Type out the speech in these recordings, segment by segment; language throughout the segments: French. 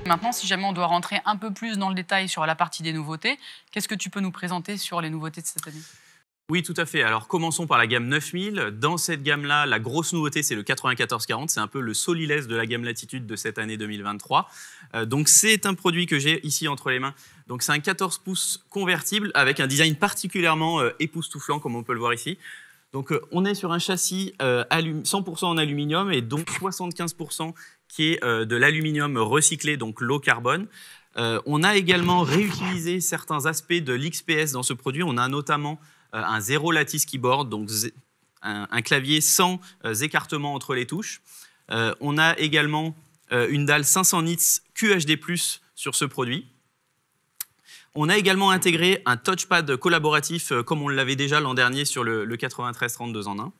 Maintenant, si jamais on doit rentrer un peu plus dans le détail sur la partie des nouveautés, qu'est-ce que tu peux nous présenter sur les nouveautés de cette année? Oui, tout à fait. Alors, commençons par la gamme 9000. Dans cette gamme-là, la grosse nouveauté, c'est le 9440. C'est un peu le solilès de la gamme Latitude de cette année 2023. Donc, c'est un produit que j'ai ici entre les mains. Donc, c'est un 14 pouces convertible avec un design particulièrement époustouflant, comme on peut le voir ici. Donc, on est sur un châssis 100% en aluminium et donc 75% qui est de l'aluminium recyclé, donc low carbone. On a également réutilisé certains aspects de l'XPS dans ce produit. On a notamment un zéro lattice keyboard, donc un clavier sans écartement entre les touches. On a également une dalle 500 nits QHD+, sur ce produit. On a également intégré un touchpad collaboratif, comme on l'avait déjà l'an dernier sur le 9330 2 en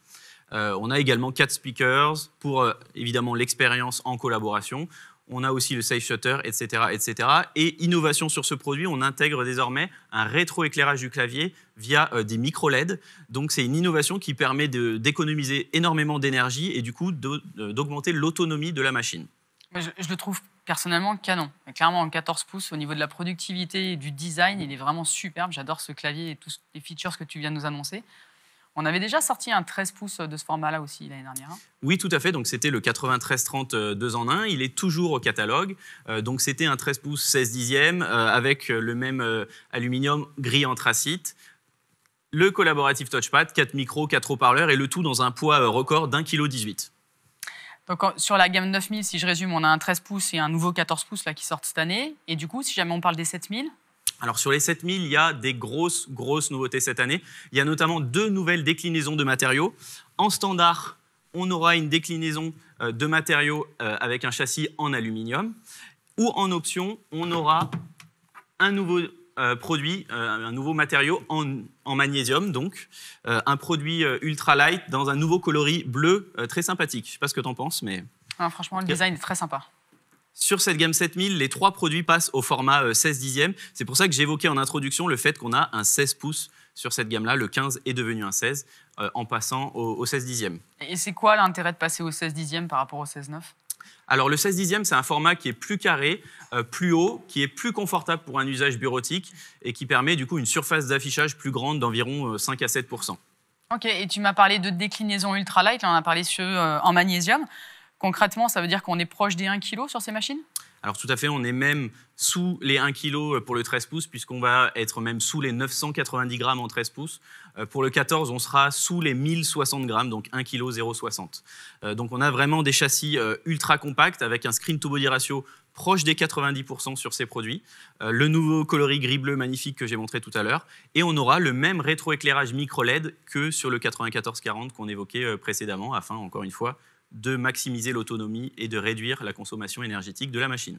1. On a également 4 speakers pour évidemment l'expérience en collaboration. On a aussi le Safe Shutter, etc., etc. Et innovation sur ce produit, on intègre désormais un rétroéclairage du clavier via des micro-LED. Donc, c'est une innovation qui permet d'économiser énormément d'énergie et du coup d'augmenter l'autonomie de la machine. Je le trouve personnellement canon. Et clairement, en 14 pouces, au niveau de la productivité et du design, il est vraiment superbe. J'adore ce clavier et tous les features que tu viens de nous annoncer. On avait déjà sorti un 13 pouces de ce format-là aussi l'année dernière. Oui, tout à fait. Donc, c'était le 9330 2 en 1. Il est toujours au catalogue. Donc, c'était un 13 pouces 16 dixièmes avec le même aluminium gris anthracite. Le collaboratif touchpad, 4 micros, 4 haut-parleurs et le tout dans un poids record d'1,18 kg. Donc, sur la gamme 9000, si je résume, on a un 13 pouces et un nouveau 14 pouces là, qui sortent cette année. Et du coup, si jamais on parle des 7000... Alors sur les 7000, il y a des grosses nouveautés cette année. Il y a notamment 2 nouvelles déclinaisons de matériaux. En standard, on aura une déclinaison de matériaux avec un châssis en aluminium. Ou en option, on aura un nouveau produit, un nouveau matériau en magnésium, donc un produit ultra light dans un nouveau coloris bleu très sympathique. Je ne sais pas ce que tu en penses, mais... Ah, franchement, le design est très sympa. Sur cette gamme 7000, les 3 produits passent au format 16 dixièmes. C'est pour ça que j'évoquais en introduction le fait qu'on a un 16 pouces sur cette gamme-là. Le 15 est devenu un 16 en passant au 16 dixièmes. Et c'est quoi l'intérêt de passer au 16 dixièmes par rapport au 16,9 ? Alors le 16 dixièmes, c'est un format qui est plus carré, plus haut, qui est plus confortable pour un usage bureautique et qui permet du coup une surface d'affichage plus grande d'environ 5 à 7%. Ok, et tu m'as parlé de déclinaison ultralight, là on a parlé en magnésium. Concrètement, ça veut dire qu'on est proche des 1 kg sur ces machines ? Alors tout à fait, on est même sous les 1 kg pour le 13 pouces, puisqu'on va être même sous les 990 grammes en 13 pouces. Pour le 14, on sera sous les 1060 grammes, donc 1 kg 0,60. Donc on a vraiment des châssis ultra compacts avec un screen to body ratio proche des 90% sur ces produits. Le nouveau coloris gris-bleu magnifique que j'ai montré tout à l'heure. Et on aura le même rétroéclairage micro-LED que sur le 9440 qu'on évoquait précédemment, afin, encore une fois, de maximiser l'autonomie et de réduire la consommation énergétique de la machine.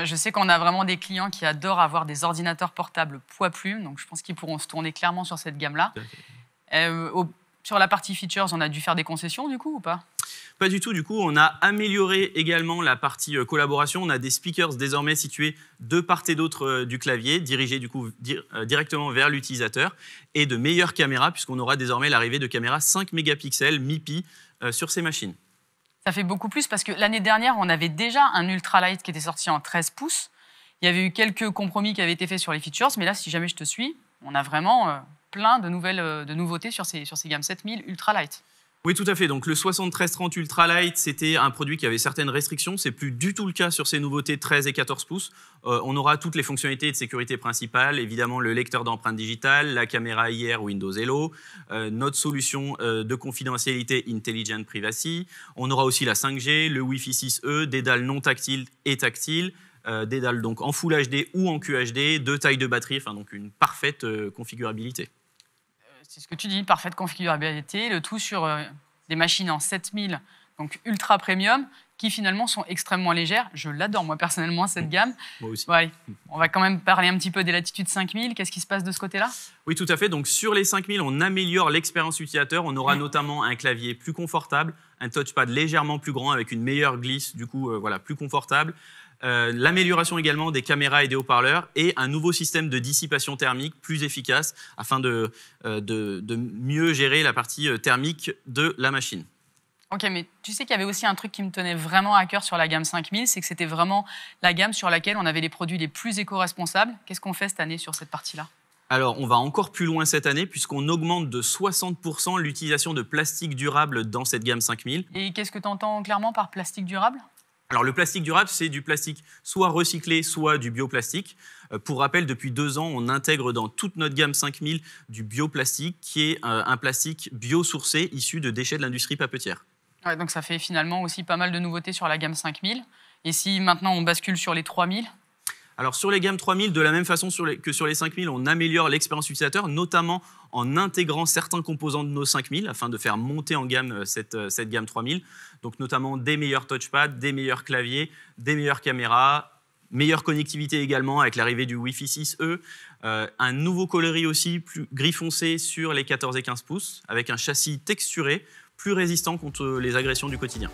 Je sais qu'on a vraiment des clients qui adorent avoir des ordinateurs portables poids-plume, donc je pense qu'ils pourront se tourner clairement sur cette gamme-là. Sur la partie features, on a dû faire des concessions du coup ou pas ? Pas du tout, du coup, on a amélioré également la partie collaboration. On a des speakers désormais situés de part et d'autre du clavier, dirigés du coup directement vers l'utilisateur, et de meilleures caméras, puisqu'on aura désormais l'arrivée de caméras 5 mégapixels MIPI sur ces machines. Ça fait beaucoup plus parce que l'année dernière, on avait déjà un ultralight qui était sorti en 13 pouces. Il y avait eu quelques compromis qui avaient été faits sur les features, mais là, si jamais je te suis, on a vraiment plein de nouveautés sur ces gammes 7000 ultralight. Oui, tout à fait. Donc, le 7330 Ultralight, c'était un produit qui avait certaines restrictions. Ce n'est plus du tout le cas sur ces nouveautés 13 et 14 pouces. On aura toutes les fonctionnalités de sécurité principales, évidemment le lecteur d'empreintes digitales, la caméra IR Windows Hello, notre solution de confidentialité Intelligent Privacy. On aura aussi la 5G, le Wi-Fi 6E, des dalles non tactiles et tactiles, des dalles donc en Full HD ou en QHD, 2 tailles de batterie, enfin donc une parfaite configurabilité. C'est ce que tu dis, parfaite configurabilité, le tout sur des machines en 7000, donc ultra premium, qui finalement sont extrêmement légères. Je l'adore, moi, personnellement, cette gamme. Moi aussi. Ouais, on va quand même parler un petit peu des Latitude 5000. Qu'est-ce qui se passe de ce côté-là ? Oui, tout à fait. Donc, sur les 5000, on améliore l'expérience utilisateur. On aura notamment un clavier plus confortable, un touchpad légèrement plus grand avec une meilleure glisse, du coup, voilà, plus confortable. L'amélioration également des caméras et des haut-parleurs et un nouveau système de dissipation thermique plus efficace afin de mieux gérer la partie thermique de la machine. Ok, mais tu sais qu'il y avait aussi un truc qui me tenait vraiment à cœur sur la gamme 5000, c'est que c'était vraiment la gamme sur laquelle on avait les produits les plus éco-responsables. Qu'est-ce qu'on fait cette année sur cette partie-là? Alors, on va encore plus loin cette année puisqu'on augmente de 60% l'utilisation de plastique durable dans cette gamme 5000. Et qu'est-ce que tu entends clairement par plastique durable? Alors, le plastique durable, c'est du plastique soit recyclé, soit du bioplastique. Pour rappel, depuis 2 ans, on intègre dans toute notre gamme 5000 du bioplastique, qui est un plastique biosourcé issu de déchets de l'industrie papetière. Ouais, donc ça fait finalement aussi pas mal de nouveautés sur la gamme 5000. Et si maintenant on bascule sur les 3000? Alors, sur les gammes 3000, de la même façon que sur les 5000, on améliore l'expérience utilisateur, notamment en intégrant certains composants de nos 5000 afin de faire monter en gamme cette gamme 3000. Donc, notamment des meilleurs touchpads, des meilleurs claviers, des meilleures caméras, meilleure connectivité également avec l'arrivée du Wi-Fi 6E, un nouveau coloris aussi, plus gris foncé sur les 14 et 15 pouces, avec un châssis texturé, plus résistant contre les agressions du quotidien.